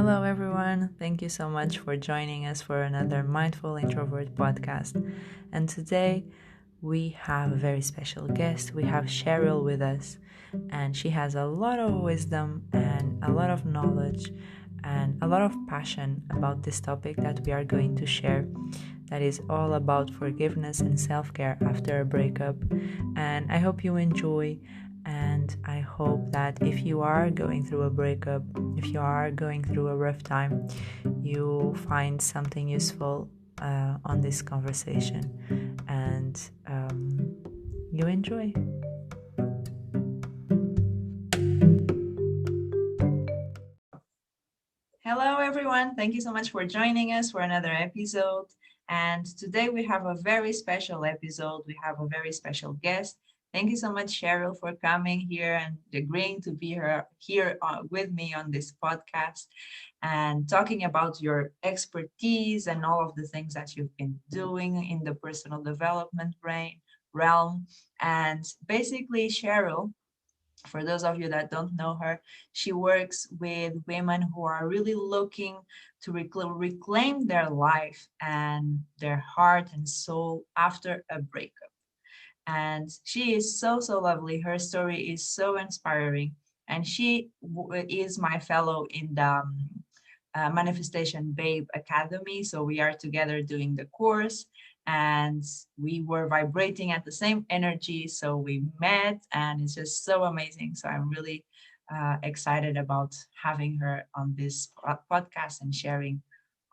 Hello, everyone. Thank you so much for joining us for another Mindful Introvert podcast. And today we have a very special guest. We have Cheryl with us, and she has a lot of wisdom and a lot of knowledge and a lot of passion about this topic that we are going to share. That is all about forgiveness and self care after a breakup. And I hope you enjoy. And I hope that if you are going through a breakup, if you are going through a rough time, you find something useful on this conversation and you enjoy. Hello, everyone. Thank you so much for joining us for another episode. And today we have a very special episode. We have a very special guest. Thank you so much, Cheryl, for coming here and agreeing to be here with me on this podcast and talking about your expertise and all of the things that you've been doing in the personal development realm. And basically, Cheryl, for those of you that don't know her, she works with women who are really looking to reclaim their life and their heart and soul after a breakup. And she is so lovely. Her story is so inspiring. And she is my fellow in the Manifestation Babe Academy. So we are together doing the course and we were vibrating at the same energy. So we met and it's just so amazing. So I'm really excited about having her on this podcast and sharing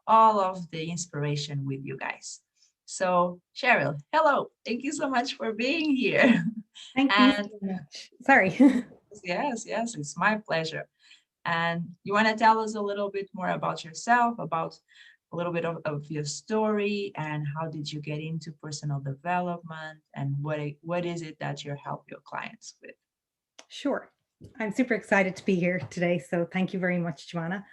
all of the inspiration with you guys. So, Cheryl, hello. Thank you so much for being here. Thank you And so much. Sorry. yes, it's my pleasure. And you want to tell us a little bit more about yourself, about a little bit of your story, and how did you get into personal development, and what is it that you help your clients with? Sure. I'm super excited to be here today. So thank you very much, Joanna.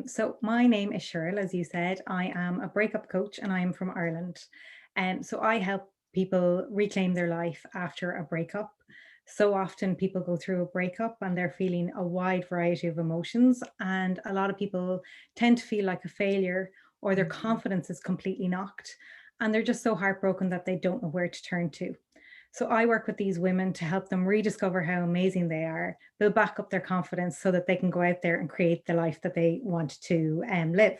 So my name is Cheryl, as you said. I am a breakup coach and I am from Ireland. So I help people reclaim their life after a breakup. So often people go through a breakup and they're feeling a wide variety of emotions. And a lot of people tend to feel like a failure or their confidence is completely knocked. And they're just so heartbroken that they don't know where to turn to. So I work with these women to help them rediscover how amazing they are, build back up their confidence so that they can go out there and create the life that they want to live.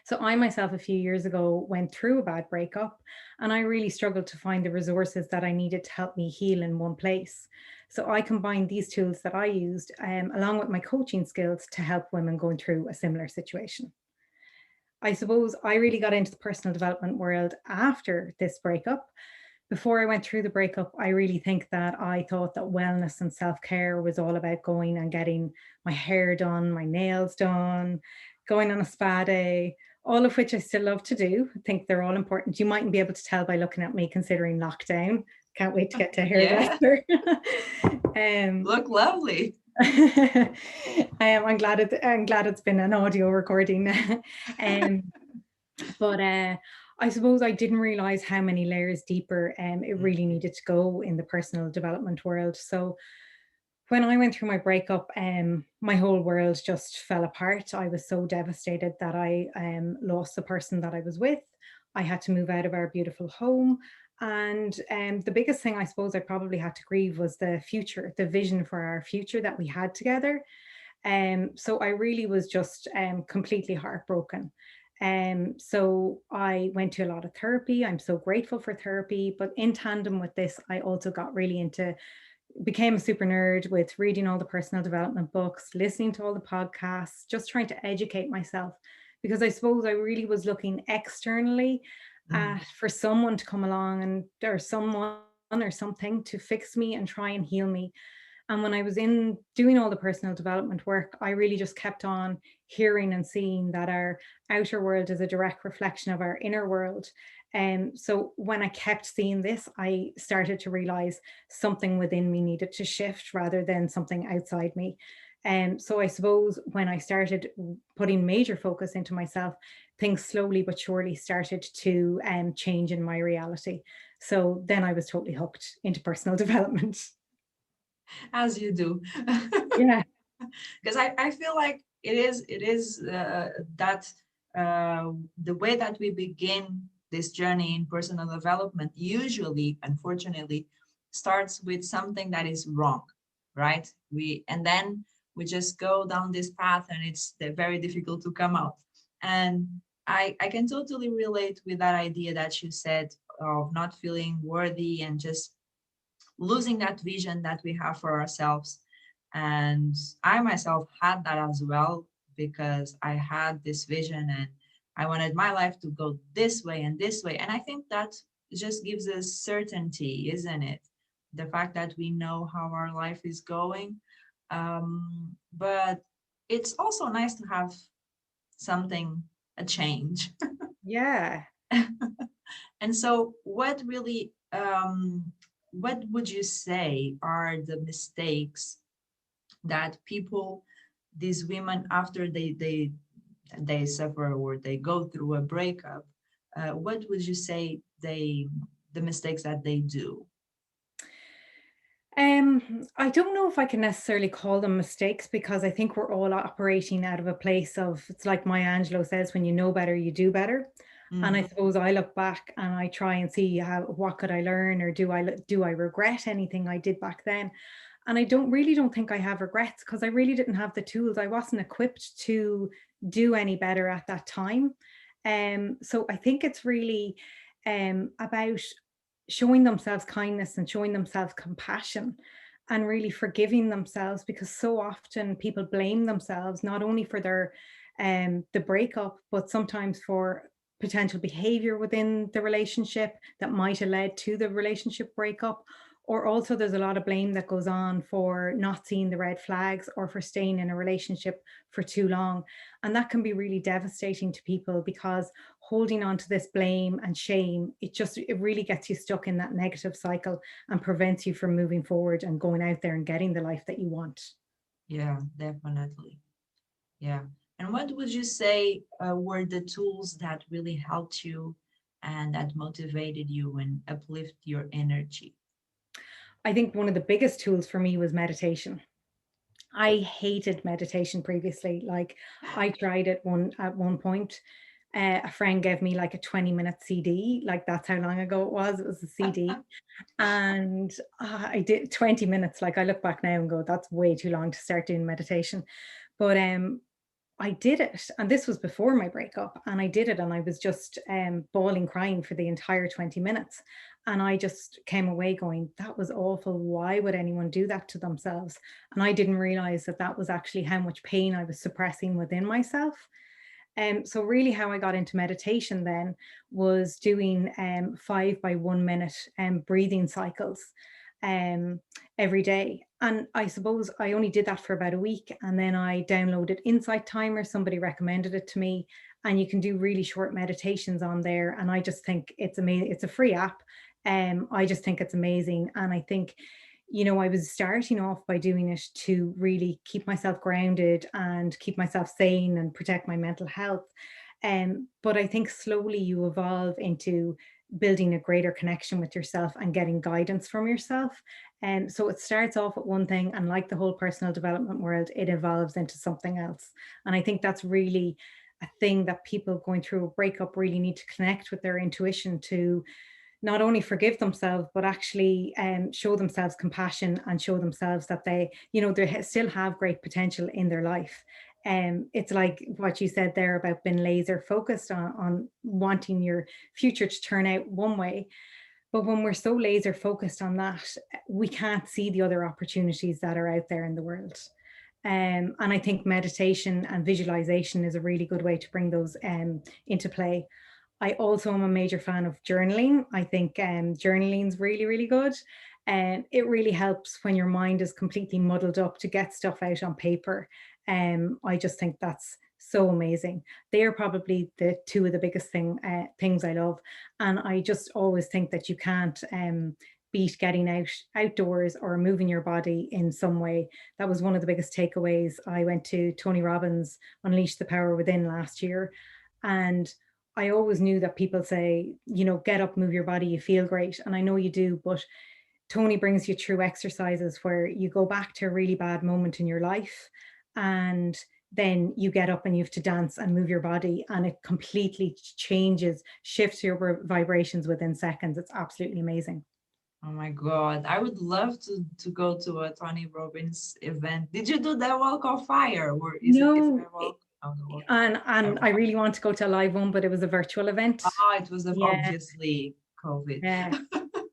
So I myself, a few years ago, went through a bad breakup and I really struggled to find the resources that I needed to help me heal in one place. So I combined these tools that I used along with my coaching skills to help women going through a similar situation. I suppose I really got into the personal development world after this breakup. Before I went through the breakup, I really think that I thought that wellness and self care was all about going and getting my hair done, my nails done, going on a spa day, all of which I still love to do. I think they're all important. You mightn't be able to tell by looking at me considering lockdown. Can't wait to get to a Yeah, hairdresser. um, look lovely. I'm glad it's been an audio recording. um, but I suppose I didn't realize how many layers deeper it really needed to go in the personal development world. So when I went through my breakup, my whole world just fell apart. I was so devastated that I lost the person that I was with. I had to move out of our beautiful home. And the biggest thing I suppose I probably had to grieve was the future, the vision for our future that we had together. So I really was just completely heartbroken. So I went to a lot of therapy. I'm so grateful for therapy. But in tandem with this, I also got really into, became a super nerd with reading all the personal development books, listening to all the podcasts, just trying to educate myself. Because I suppose I really was looking externally for someone to come along and or someone or something to fix me and try and heal me. And when I was in doing all the personal development work, I really just kept on hearing and seeing that our outer world is a direct reflection of our inner world. And so when I kept seeing this, I started to realize something within me needed to shift rather than something outside me. And so I suppose when I started putting major focus into myself, things slowly but surely started to change in my reality. So then I was totally hooked into personal development. As you do. Yeah. Because I feel like it is that the way that we begin this journey in personal development usually, unfortunately, starts with something that is wrong, right? And then we just go down this path, and it's very difficult to come out. And I can totally relate with that idea that you said of not feeling worthy and just losing that vision that we have for ourselves. And I myself had that as well, because I had this vision and I wanted my life to go this way and this way. And I think that just gives us certainty, isn't it? The fact that we know how our life is going. But it's also nice to have something, a change. Yeah. And so, what would you say are the mistakes that people, these women, after they suffer or they go through a breakup, what would you say the mistakes that they do? I don't know if I can necessarily call them mistakes because I think we're all operating out of a place of, it's like Maya Angelou says, when you know better, you do better. And I Mm, suppose I look back and I try and see what could I learn, or do I regret anything I did back then? And I don't think I have regrets because I really didn't have the tools. I wasn't equipped to do any better at that time. So I think it's really about showing themselves kindness and showing themselves compassion and really forgiving themselves, because so often people blame themselves not only for their the breakup, but sometimes for potential behavior within the relationship that might have led to the relationship breakup. Or also there's a lot of blame that goes on for not seeing the red flags or for staying in a relationship for too long. And that can be really devastating to people, because holding on to this blame and shame, it really gets you stuck in that negative cycle and prevents you from moving forward and going out there and getting the life that you want. yeah, definitely. Yeah. And what would you say were the tools that really helped you and that motivated you and uplift your energy? I think one of the biggest tools for me was meditation. I hated meditation previously. Like, I tried it at one point. A friend gave me like a 20-minute CD. Like, that's how long ago it was. It was a CD. And I did 20 minutes. Like, I look back now and go, that's way too long to start doing meditation. But I did it, and this was before my breakup, and I did it, and I was just bawling, crying for the entire 20 minutes. And I just came away going, that was awful. Why would anyone do that to themselves? And I didn't realize that that was actually how much pain I was suppressing within myself. So really how I got into meditation then was doing 5 by 1 minute breathing cycles um, every day. And I suppose I only did that for about a week, and then I downloaded Insight Timer. Somebody recommended it to me, and you can do really short meditations on there. And I just think it's amazing. It's a free app. I just think it's amazing. And I think, I was starting off by doing it to really keep myself grounded and keep myself sane and protect my mental health. But I think slowly you evolve into building a greater connection with yourself and getting guidance from yourself. And so it starts off with one thing, and like the whole personal development world, it evolves into something else. And I think that's really a thing that people going through a breakup really need to connect with their intuition to not only forgive themselves, but actually show themselves compassion and show themselves that they still have great potential in their life. It's like what you said there about being laser focused on wanting your future to turn out one way. But when we're so laser focused on that, we can't see the other opportunities that are out there in the world. And I think meditation and visualization is a really good way to bring those into play. I also am a major fan of journaling. I think journaling is really, really good. And it really helps when your mind is completely muddled up to get stuff out on paper. I just think that's so amazing. They are probably the two of the biggest things I love. And I just always think that you can't beat getting outdoors or moving your body in some way. That was one of the biggest takeaways. I went to Tony Robbins' Unleash the Power Within last year. And I always knew that people say, get up, move your body, you feel great. And I know you do, but Tony brings you through exercises where you go back to a really bad moment in your life and then you get up and you have to dance and move your body, and it completely changes, shifts your vibrations within seconds. It's absolutely amazing. Oh my God. I would love to go to a Tony Robbins event. Did you do the walk of fire or is No, there a walk? Oh, the walk of and fire. I really want to go to a live one, but it was a virtual event. Oh, it was Yeah, obviously COVID. yeah.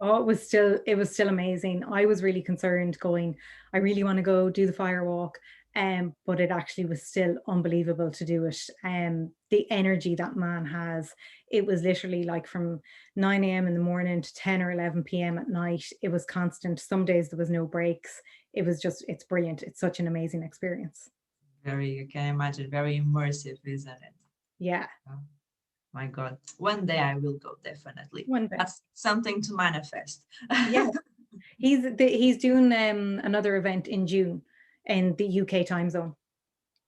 Oh, it was still amazing. I was really concerned going, I really want to go do the fire walk. But it actually was still unbelievable to do it. The energy that man has, it was literally like from 9 a.m. in the morning to 10 or 11 p.m. at night. It was constant. Some days there was no breaks. It was just, it's brilliant. It's such an amazing experience. Very, I can imagine, very immersive, isn't it? Yeah, Oh, my God. One day I will go, definitely. one day. That's something to manifest. Yeah, he's doing another event in June in the UK time zone.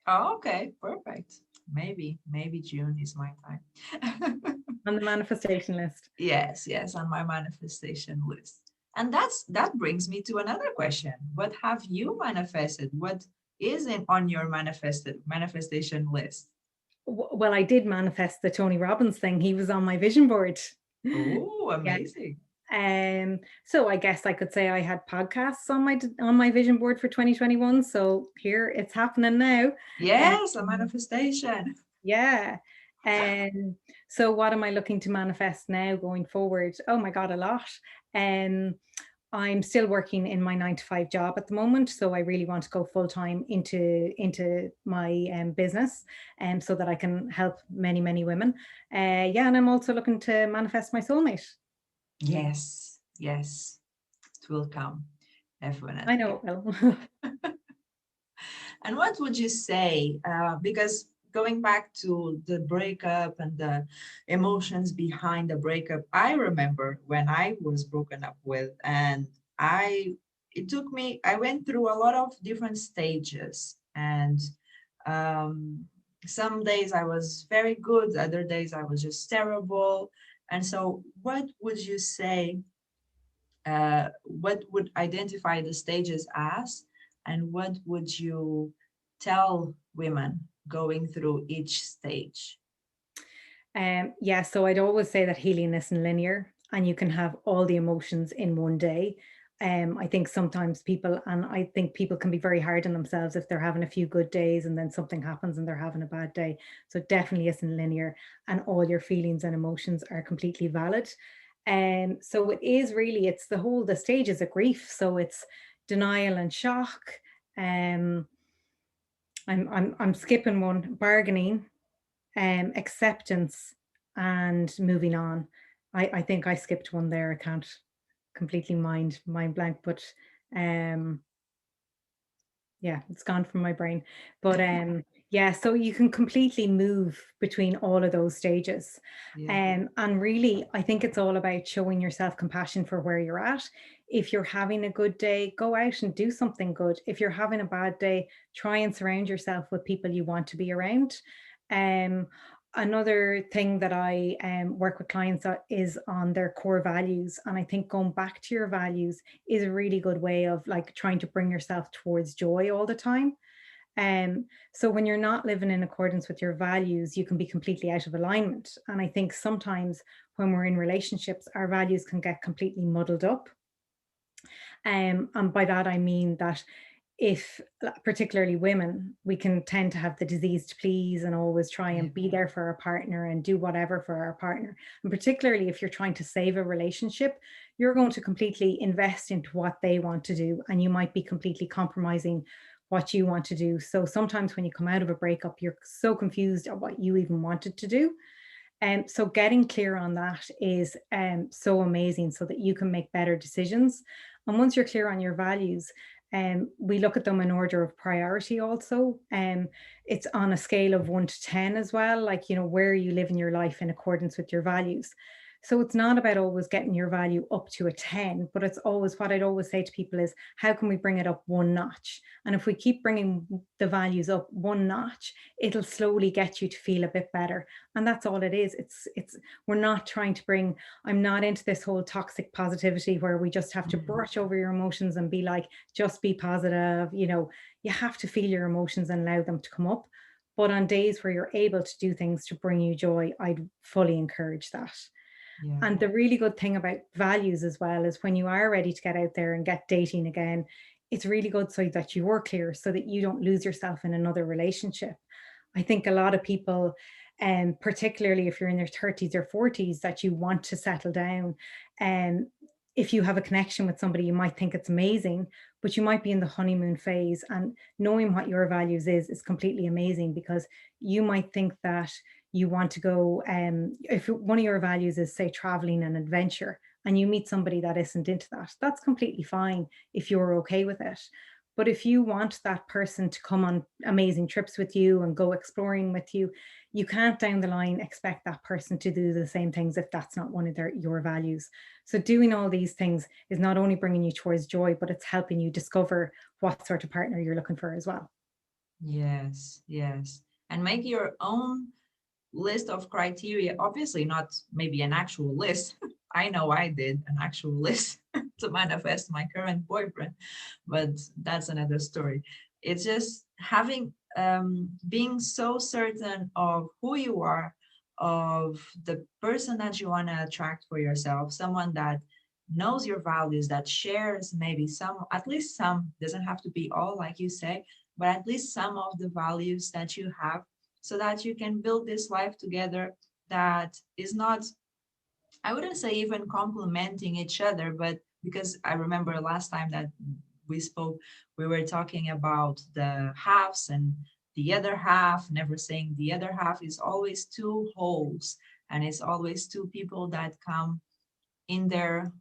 Oh, okay, perfect. Maybe June is my time. On the manifestation list. Yes, yes, on my manifestation list. And that brings me to another question. What have you manifested? What is in on your manifestation list? Well, I did manifest the Tony Robbins thing. He was on my vision board. Oh, Yeah. amazing. So I guess I could say I had podcasts on my vision board for 2021. So here it's happening now. Yes, a Um, manifestation. yeah. Um, so what am I looking to manifest now going forward? Oh my God, a lot. Um, I'm still working in my 9 to 5 job at the moment, so I really want to go full time into my business, so that I can help many women. Yeah, and I'm also looking to manifest my soulmate. Yes, yes, it will come, I know definitely. it will. And what would you say? Because going back to the breakup and the emotions behind the breakup, I remember when I was broken up with, and I, it took me, I went through a lot of different stages. And um, some days I was very good, other days I was just terrible. And so, what would you say? What would identify the stages as, and what would you tell women going through each stage? Yeah, so I'd always say that healing isn't linear and you can have all the emotions in one day. I think sometimes people, and I think people can be very hard on themselves if they're having a few good days and then something happens and they're having a bad day. So it definitely isn't linear, and all your feelings and emotions are completely valid. So it is really, it's the stages of grief. So it's denial and shock. Um, I'm skipping one, bargaining, acceptance, and moving on. I think I skipped one there. I can't completely mind blank, but um, yeah, it's gone from my brain. But yeah, so you can completely move between all of those stages. Yeah. And really, I think it's all about showing yourself compassion for where you're at. If you're having a good day, go out and do something good. If you're having a bad day, try and surround yourself with people you want to be around. Um, Another thing that I work with clients is on their core values. And I think going back to your values is a really good way of like trying to bring yourself towards joy all the time. So when you're not living in accordance with your values, you can be completely out of alignment. And I think sometimes when we're in relationships, our values can get completely muddled up. And by that, I mean that if, particularly women, we can tend to have the disease to please and always try Yeah. and be there for our partner and do whatever for our partner. And particularly if you're trying to save a relationship, you're going to completely invest into what they want to do. And you might be completely compromising what you want to do. So sometimes when you come out of a breakup, you're so confused at what you even wanted to do. So getting clear on that is so amazing so that you can make better decisions. And once you're clear on your values, we look at them in order of priority also. It's on a scale of 1 to 10 as well, like, you know, where you live in your life in accordance with your values. So it's not about always getting your value up to a 10, but it's always what I'd always say to people is how can we bring it up one notch? And if we keep bringing the values up one notch, it'll slowly get you to feel a bit better. And that's all it is. It's we're not trying to bring, I'm not into this whole toxic positivity where we just have to Mhm. brush over your emotions and be like, just be positive. You have to feel your emotions and allow them to come up. But on days where you're able to do things to bring you joy, I'd fully encourage that. Yeah. And the really good thing about values as well is when you are ready to get out there and get dating again, it's really good so that you are clear so that you don't lose yourself in another relationship. I think a lot of people, particularly if you're in their 30s or 40s, that you want to settle down. And if you have a connection with somebody, you might think it's amazing, but you might be in the honeymoon phase. And knowing what your values is completely amazing because you might think that you want to go, if one of your values is, say, traveling and adventure, and you meet somebody that isn't into that, that's completely fine if you're okay with it. But if you want that person to come on amazing trips with you and go exploring with you, you can't down the line expect that person to do the same things if that's not one of your values. So doing all these things is not only bringing you towards joy, but it's helping you discover what sort of partner you're looking for as well. Yes, yes. And make your own list of criteria. Obviously, not maybe an actual list. I know I did an actual list to manifest my current boyfriend, but that's another story. It's just having, being so certain of who you are, of the person that you want to attract for yourself, someone that knows your values, that shares maybe some, at least some, doesn't have to be all, like you say, but at least some of the values that you have, so that you can build this life together that is not, I wouldn't say even complementing each other, but because I remember last time that we spoke, we were talking about the halves and the other half, never saying the other half is always two wholes, and it's always two people that come in their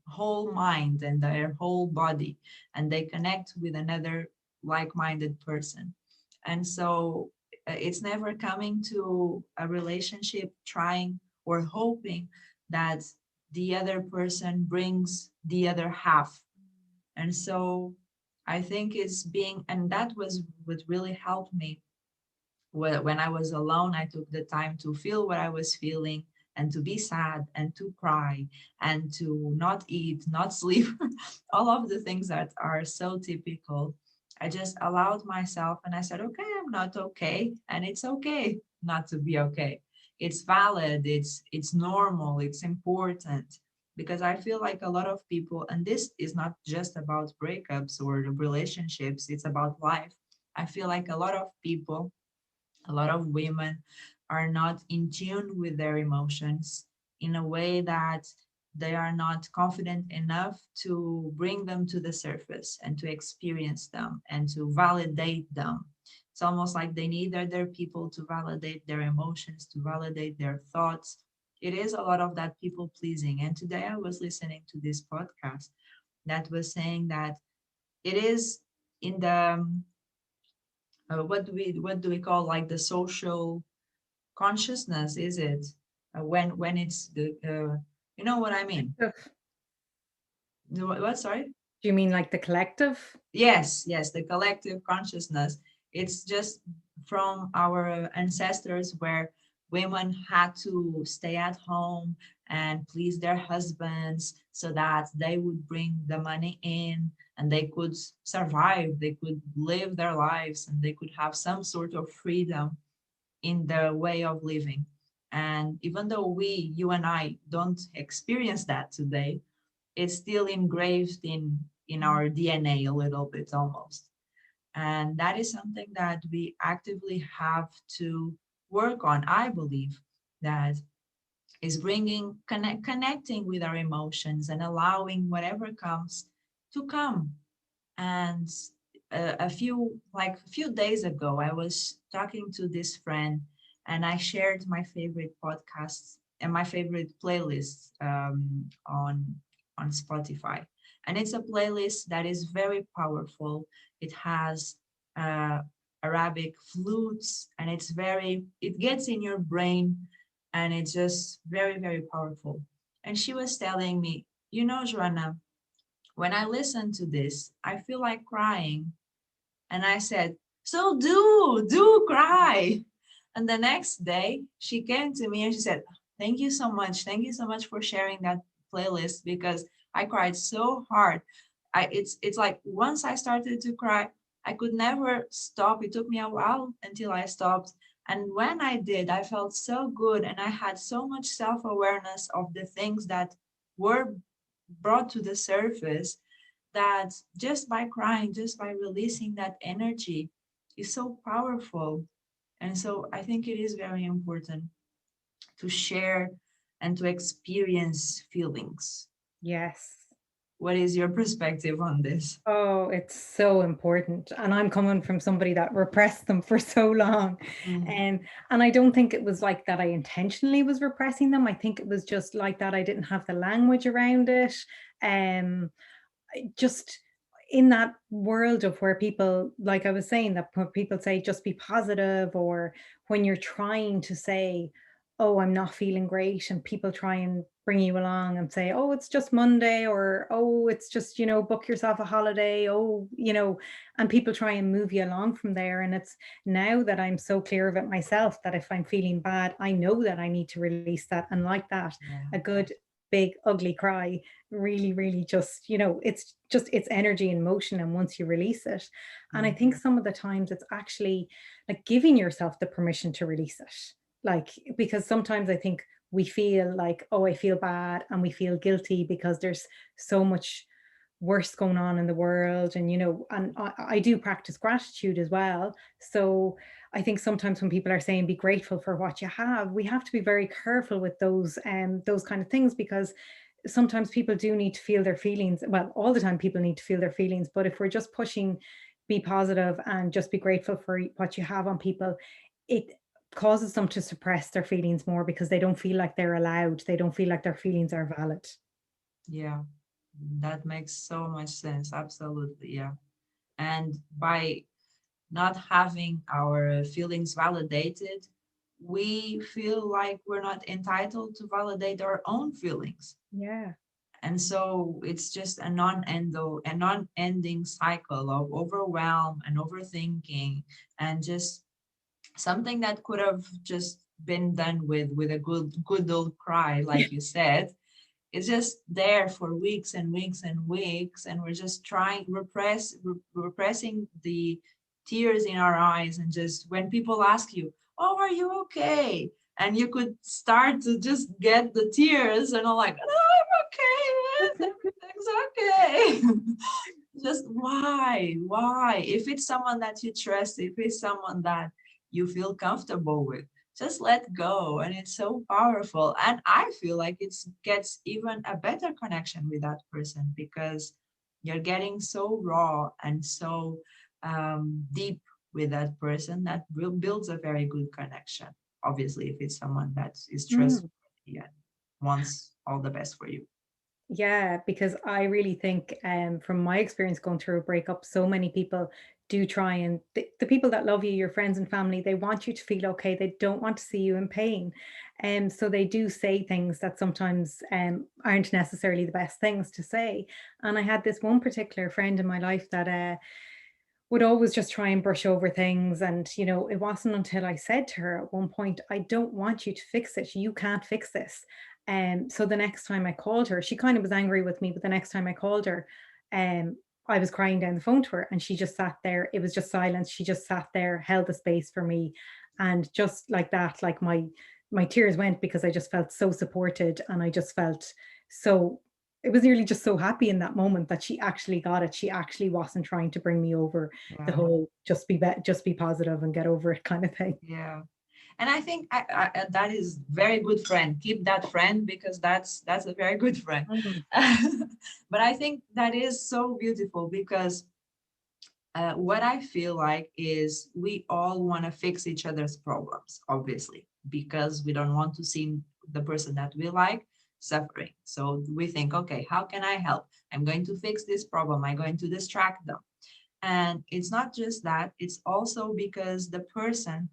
whole mind and their whole body, and they connect with another like-minded person. And so it's never coming to a relationship trying or hoping that the other person brings the other half. And so I think it's being, and that was what really helped me. When I was alone, I took the time to feel what I was feeling and to be sad and to cry and to not eat, not sleep, all of the things that are so typical. I just allowed myself and I said, okay, I'm not okay. And it's okay not to be okay. It's valid, it's normal, it's important. Because I feel like a lot of people, and this is not just about breakups or relationships, it's about life. I feel like a lot of people, a lot of women are not in tune with their emotions in a way that they are not confident enough to bring them to the surface and to experience them and to validate them. It's almost like they need other people to validate their emotions, to validate their thoughts. It is a lot of that people pleasing. And today I was listening to this podcast that was saying that it is in the what do we call, like the social consciousness, is it, when it's the you know what I mean? Do What, sorry? you mean like the collective? Yes, yes, the collective consciousness. It's just from our ancestors where women had to stay at home and please their husbands so that they would bring the money in and they could survive, they could live their lives, and they could have some sort of freedom in their way of living. And even though you and I, don't experience that today, it's still engraved in our DNA a little bit almost. And that is something that we actively have to work on, I believe, that is connecting with our emotions and allowing whatever comes to come. And a few days ago, I was talking to this friend, and I shared my favorite podcasts and my favorite playlists on Spotify. And it's a playlist that is very powerful. It has uh, Arabic flutes, and it gets in your brain And it's just very, very powerful. And she was telling me, you know, Joanna, when I listen to this, I feel like crying. And I said, so do cry. And the next day, she came to me and she said, thank you so much. Thank you so much for sharing that playlist because I cried so hard. It's like once I started to cry, I could never stop. It took me a while until I stopped. And when I did, I felt so good and I had so much self-awareness of the things that were brought to the surface, that just by crying, just by releasing that energy is so powerful. And so I think it is very important to share and to experience feelings. Yes. What is your perspective on this? Oh, it's so important. And I'm coming from somebody that repressed them for so long. Mm, And I don't think it was like that I intentionally was repressing them. I think it was just like that I didn't have the language around it. Um, just in that world of where people, like I was saying, that people say just be positive, or when you're trying to say, oh, I'm not feeling great, and people try and bring you along and say, oh, it's just Monday, or oh, it's just, book yourself a holiday, oh, and people try and move you along from there. And it's now that I'm so clear of it myself, that if I'm feeling bad, I know that I need to release that. And like that, yeah. a good big ugly cry really, really just, it's energy in motion. And once you release it, and I think Mhm. some of the times it's actually like giving yourself the permission to release it. Like, because sometimes I think we feel like, oh, I feel bad, and we feel guilty because there's so much worse going on in the world. And and I do practice gratitude as well. So I think sometimes when people are saying be grateful for what you have, we have to be very careful with those kind of things, because sometimes people do need to feel their feelings. Well, all the time people need to feel their feelings, but if we're just pushing be positive and just be grateful for what you have on people, it causes them to suppress their feelings more, because they don't feel like they're allowed, they don't feel like their feelings are valid. Yeah, that makes so much sense. Absolutely. Yeah. And by not having our feelings validated, we feel like we're not entitled to validate our own feelings. Yeah. And so it's just a non-ending cycle of overwhelm and overthinking, and just something that could have just been done with a good old cry, like you said. It's just there for weeks and weeks and weeks, and we're just trying repressing the tears in our eyes. And just when people ask you, oh, are you okay, and you could start to just get the tears, and I'm like, no, I'm okay, yes, everything's okay. Just why, if it's someone that you trust, if it's someone that you feel comfortable with, just let go. And it's so powerful, and I feel like it gets even a better connection with that person, because you're getting so raw and so deep with that person, that builds a very good connection, obviously, if it's someone that is Mm. trustworthy and wants all the best for you. Yeah, because I really think, from my experience going through a breakup, so many people do try, and the people that love you, your friends and family, they want you to feel okay. They don't want to see you in pain. And so they do say things that sometimes aren't necessarily the best things to say. And I had this one particular friend in my life that would always just try and brush over things. And, it wasn't until I said to her at one point, I don't want you to fix it. You can't fix this. So the next time I called her, she kind of was angry with me, but the next time I called her, um, I was crying down the phone to her, and she just sat there. It was just silence. She just sat there, held the space for me. And just like that, like my tears went, because I just felt so supported, and I just felt so, it was nearly just so happy in that moment that she actually got it. She actually wasn't trying to bring me over the Yeah. whole just be positive and get over it kind of thing. Yeah. And I think that is very good friend. Keep that friend, because that's a very good friend. Mm. But I think that is so beautiful, because what I feel like is we all want to fix each other's problems, obviously, because we don't want to see the person that we like suffering. So we think, okay, how can I help? I'm going to fix this problem. I'm going to distract them. And it's not just that, it's also because the person,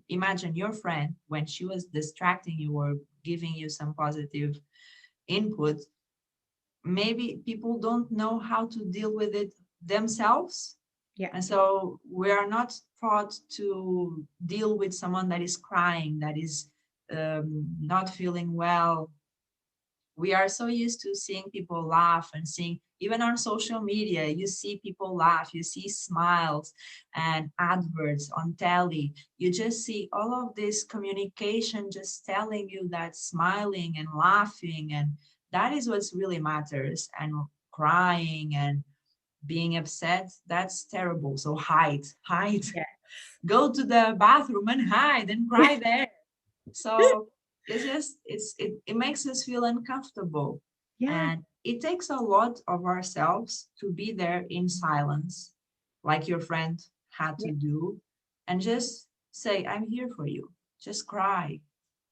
imagine your friend, when she was distracting you or giving you some positive input, maybe people don't know how to deal with it themselves. Yeah. And so we are not taught to deal with someone that is crying, that is not feeling well. We are so used to seeing people laugh and seeing, even on social media, you see people laugh, you see smiles and adverts on telly. You just see all of this communication just telling you that smiling and laughing, and that is what's really matters. And crying and being upset, that's terrible. So hide, Yeah. go to the bathroom and hide and cry there. So it's just it makes us feel uncomfortable. Yeah. And it takes a lot of ourselves to be there in silence, like your friend had Yeah. to do, and just say, I'm here for you. Just cry,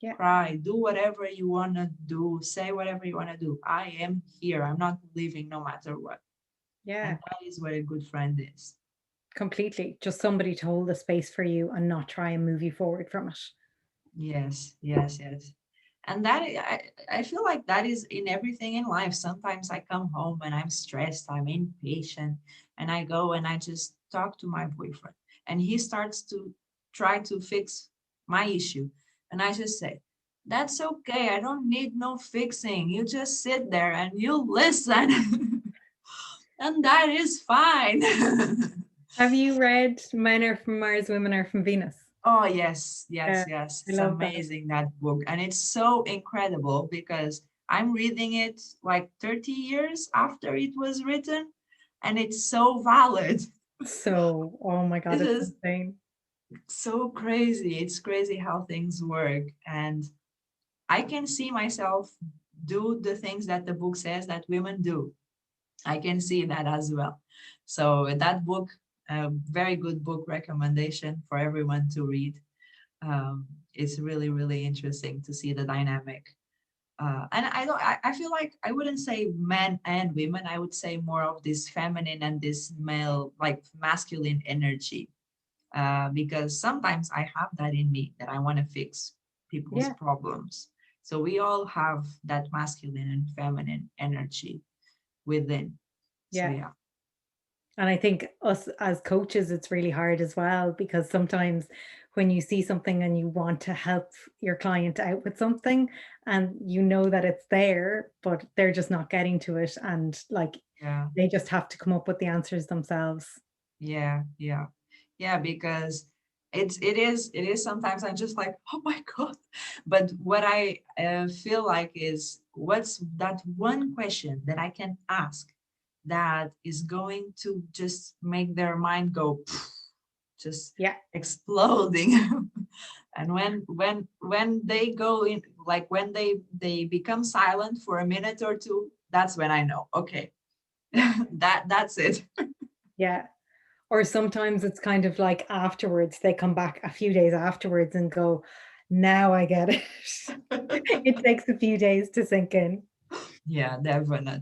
Yeah. cry, do whatever you want to do, say whatever you want to do. I am here. I'm not leaving no matter what. Yeah. And that is what a good friend is. Completely. Just somebody to hold the space for you and not try and move you forward from it. Yes, yes, yes. And that I feel like that is in everything in life. Sometimes I come home and I'm stressed, I'm impatient, and I go and I just talk to my boyfriend, and he starts to try to fix my issue. And I just say, that's okay. I don't need no fixing. You just sit there and you listen. And that is fine. Have you read Men Are From Mars, Women Are From Venus? Oh, yes, yes, Yeah, yes. I It's love that. amazing, that book. And it's so incredible because I'm reading it like 30 years after it was written, and it's so valid. So, oh my God, It it's is insane. so crazy. It's crazy how things work. And I can see myself do the things that the book says that women do. I can see that as well. So that book, a very good book recommendation for everyone to read. It's really, really interesting to see the dynamic. And I don't, I feel like I wouldn't say men and women. I would say more of this feminine and this male, like masculine energy. Because sometimes I have that in me that I want to fix people's Yeah, problems. So we all have that masculine and feminine energy within. So yeah. yeah. And I think us as coaches, it's really hard as well because sometimes when you see something and you want to help your client out with something and you know that it's there, but they're just not getting to it. And like Yeah. they just have to come up with the answers themselves. Yeah, yeah, yeah, because it is sometimes I'm just like, oh my God. But what I feel like is, what's that one question that I can ask that is going to just make their mind go just Yeah, exploding. And when they go in, like when they become silent for a minute or two, that's when I know, okay, that's it. yeah. Or sometimes it's kind of like afterwards, they come back a few days afterwards and go, now I get it. It takes a few days to sink in. Yeah, definitely.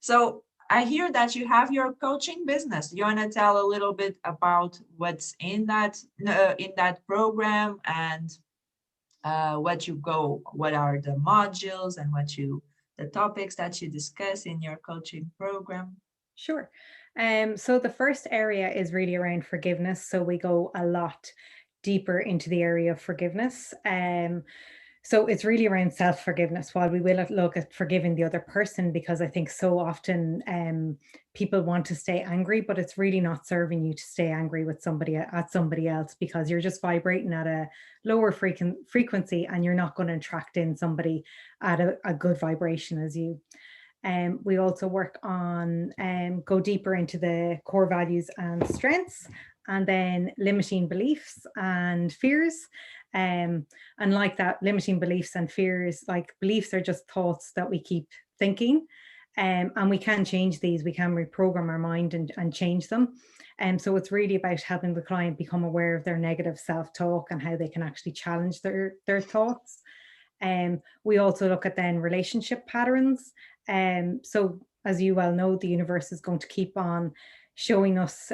So I hear that you have your coaching business. You want to tell a little bit about what's in that program, and what you go, what are the modules, and the topics that you discuss in your coaching program. Sure. So the first area is really around forgiveness. So we go a lot deeper into the area of forgiveness. So it's really around self-forgiveness. While we will look at forgiving the other person, because I think so often people want to stay angry, but it's really not serving you to stay angry with somebody at somebody else because you're just vibrating at a lower frequency and you're not going to attract in somebody at a good vibration as you. We also work on go deeper into the core values and strengths, and then limiting beliefs and fears. And like that, limiting beliefs and fears, like beliefs are just thoughts that we keep thinking. And we can change these, we can reprogram our mind and change them. And so it's really about helping the client become aware of their negative self-talk and how they can actually challenge their thoughts. We also look at then relationship patterns. So as you well know, the universe is going to keep on showing us,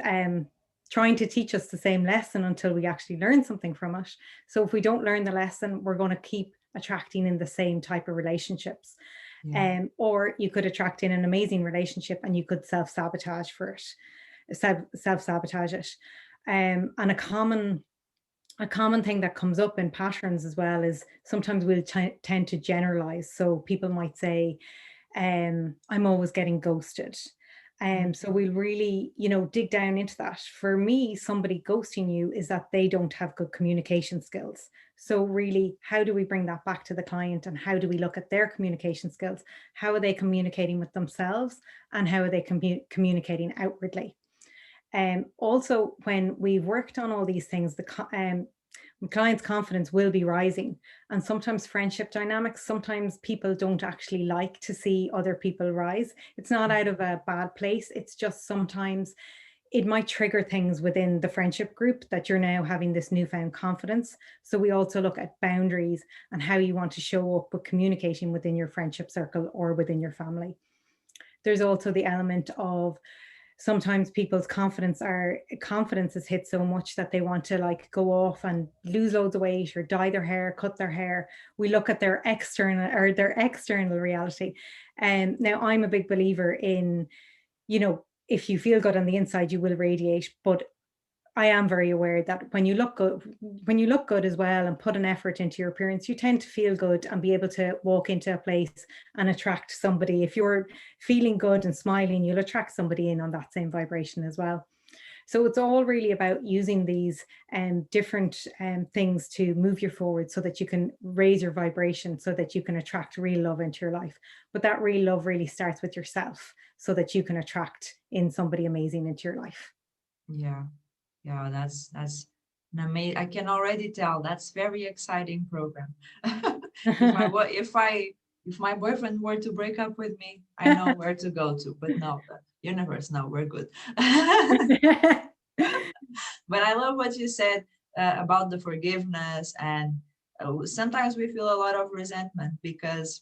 trying to teach us the same lesson until we actually learn something from it. So if we don't learn the lesson, we're going to keep attracting in the same type of relationships. Yeah. Or you could attract in an amazing relationship and you could self-sabotage for it, self-sabotage it. And a common thing that comes up in patterns as well is sometimes we'll tend to generalize. So people might say, I'm always getting ghosted. So we'll really, dig down into that. For me, somebody ghosting you is that they don't have good communication skills. So really, how do we bring that back to the client, and how do we look at their communication skills? How are they communicating with themselves, and how are they communicating outwardly? Also, when we've worked on all these things, the client's confidence will be rising. And sometimes friendship dynamics, sometimes people don't actually like to see other people rise. It's not out of a bad place. It's just sometimes it might trigger things within the friendship group that you're now having this newfound confidence. So we also look at boundaries and how you want to show up with communicating within your friendship circle or within your family. There's also the element of sometimes people's confidence is hit so much that they want to like go off and lose loads of weight or dye their hair, cut their hair. We look at their external reality. And now I'm a big believer in, if you feel good on the inside, you will radiate. But I am very aware that when you look good as well and put an effort into your appearance, you tend to feel good and be able to walk into a place and attract somebody. If you're feeling good and smiling, you'll attract somebody in on that same vibration as well. So it's all really about using these different things to move you forward so that you can raise your vibration, so that you can attract real love into your life. But that real love really starts with yourself so that you can attract in somebody amazing into your life. Yeah. Yeah, that's an amazing. I can already tell that's very exciting program. If my boyfriend were to break up with me, I know where to go to. But no, the universe, no, we're good. But I love what you said about the forgiveness, and sometimes we feel a lot of resentment because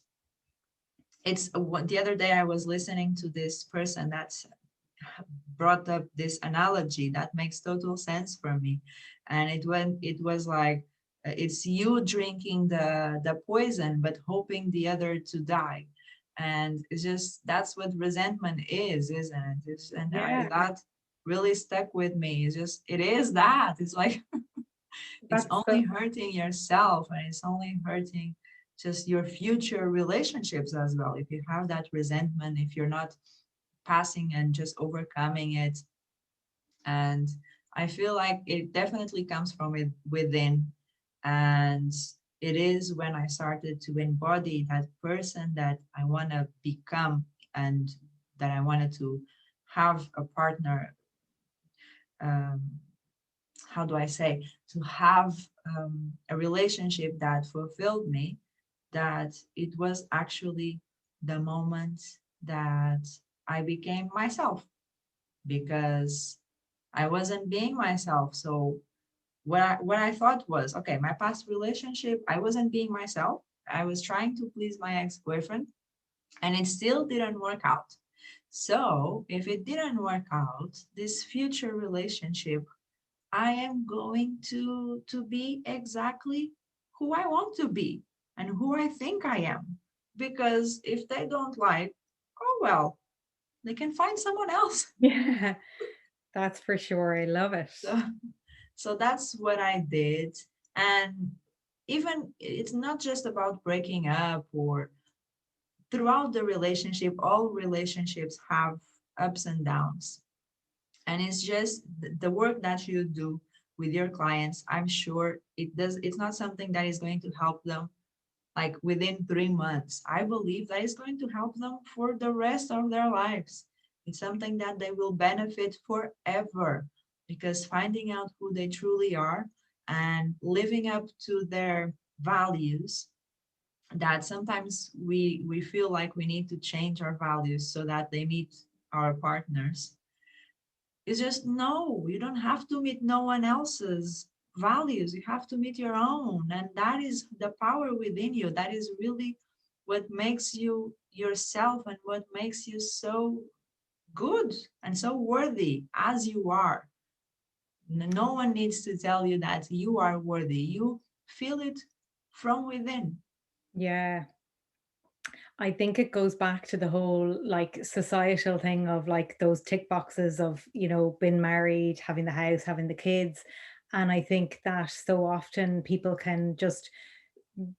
the other day I was listening to this person that's brought up this analogy that makes total sense for me, and it was like it's you drinking the poison but hoping the other to die. And it's just that's what resentment is, isn't it? Yeah, That really stuck with me. It is that it's like it's that's only so, hurting yourself, and it's only hurting just your future relationships as well. If you have that resentment, if you're not passing and just overcoming it. And I feel like it definitely comes from within. And it is when I started to embody that person that I want to become, and that I wanted to have a partner. Um, how do I say? To have a relationship that fulfilled me, that it was actually the moment that I became myself, because I wasn't being myself. So what I thought was, okay, my past relationship, I wasn't being myself. I was trying to please my ex-boyfriend, and it still didn't work out. So if it didn't work out, this future relationship, I am going to be exactly who I want to be and who I think I am. Because if they don't like, oh well, they can find someone else. yeah, that's for sure. I love it. So so that's what I did. And even it's not just about breaking up, or throughout the relationship, all relationships have ups and downs. And it's just the work that you do with your clients. I'm sure it's not something that is going to help them like within 3 months. I believe that is going to help them for the rest of their lives. It's something that they will benefit forever, because finding out who they truly are and living up to their values, that sometimes we feel like we need to change our values so that they meet our partners. It's just no, you don't have to meet no one else's values. You have to meet your own. And that is the power within you. That is really what makes you yourself and what makes you so good and so worthy as you are. No one needs to tell you that you are worthy. You feel it from within. Yeah. I think it goes back to the whole like societal thing of like those tick boxes of, being married, having the house, having the kids. And I think that so often people can just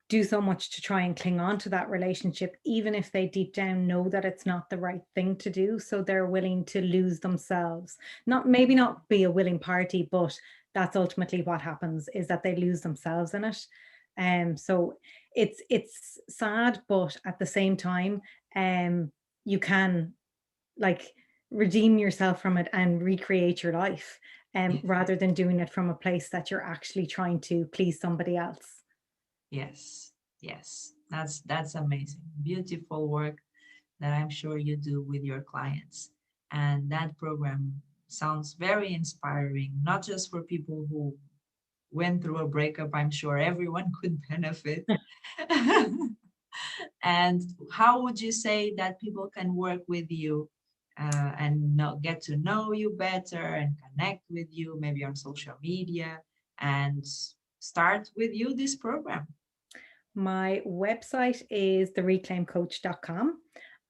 do so much to try and cling on to that relationship, even if they deep down know that it's not the right thing to do. So they're willing to lose themselves. Maybe not be a willing party, but that's ultimately what happens is that they lose themselves in it. So it's sad, but at the same time, you can like redeem yourself from it and recreate your life, Yeah. rather than doing it from a place that you're actually trying to please somebody else. Yes, yes, that's amazing. Beautiful work that I'm sure you do with your clients. And that program sounds very inspiring, not just for people who went through a breakup. I'm sure everyone could benefit. And how would you say that people can work with you and get to know you better and connect with you, maybe on social media, and start with you this program? My website is thereclaimcoach.com,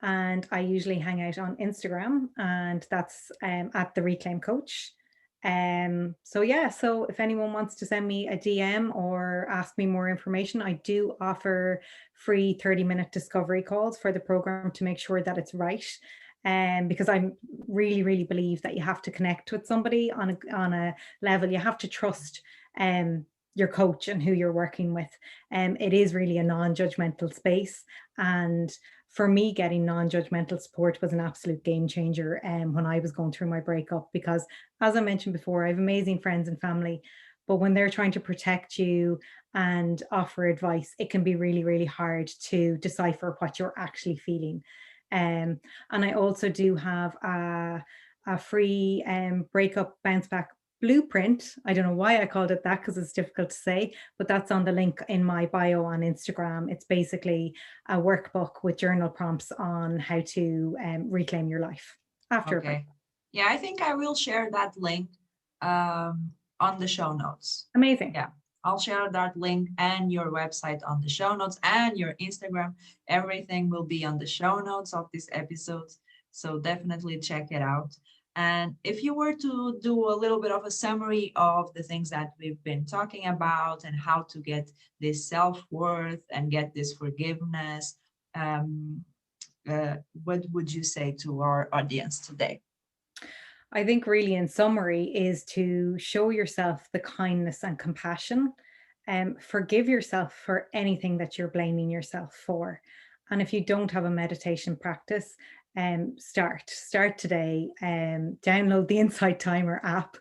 and I usually hang out on Instagram, and that's at the Reclaim Coach. So yeah, so if anyone wants to send me a DM or ask me more information, I do offer free 30-minute discovery calls for the program to make sure that it's right. Because I really, really believe that you have to connect with somebody on a level. You have to trust your coach and who you're working with. It is really a non-judgmental space. And for me, getting non-judgmental support was an absolute game changer when I was going through my breakup, because as I mentioned before, I have amazing friends and family, but when they're trying to protect you and offer advice, it can be really, really hard to decipher what you're actually feeling. And I also do have a free breakup bounce back blueprint. I don't know why I called it that because it's difficult to say, but that's on the link in my bio on Instagram. It's basically a workbook with journal prompts on how to reclaim your life after a break. Okay. Yeah, I think I will share that link on the show notes. Amazing. Yeah, I'll share that link and your website on the show notes and your Instagram. Everything will be on the show notes of this episode. So definitely check it out. And if you were to do a little bit of a summary of the things that we've been talking about and how to get this self-worth and get this forgiveness, um, what would you say to our audience today? I think really in summary is to show yourself the kindness and compassion, and forgive yourself for anything that you're blaming yourself for. And if you don't have a meditation practice, start today. Download the Insight Timer app.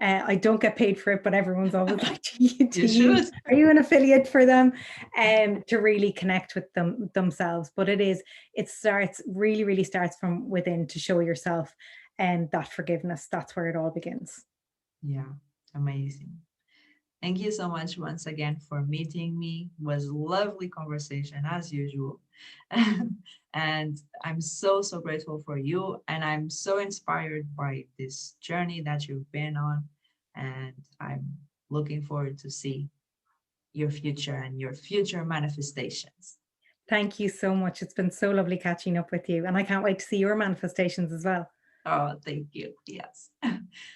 I don't get paid for it, but everyone's always like, You do you, should. are you an affiliate for them? To really connect with themselves. But it starts really, really starts from within to show yourself and that forgiveness. That's where it all begins. Yeah, amazing. Thank you so much once again for meeting me. It was a lovely conversation as usual. And I'm so, so grateful for you. And I'm so inspired by this journey that you've been on. And I'm looking forward to see your future and your future manifestations. Thank you so much. It's been so lovely catching up with you. And I can't wait to see your manifestations as well. Oh, thank you. Yes.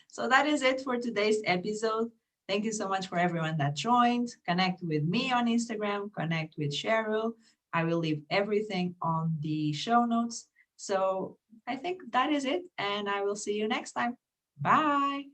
So that is it for today's episode. Thank you so much for everyone that joined. Connect with me on Instagram, connect with Cheryl. I will leave everything on the show notes. So I think that is it. And I will see you next time. Bye.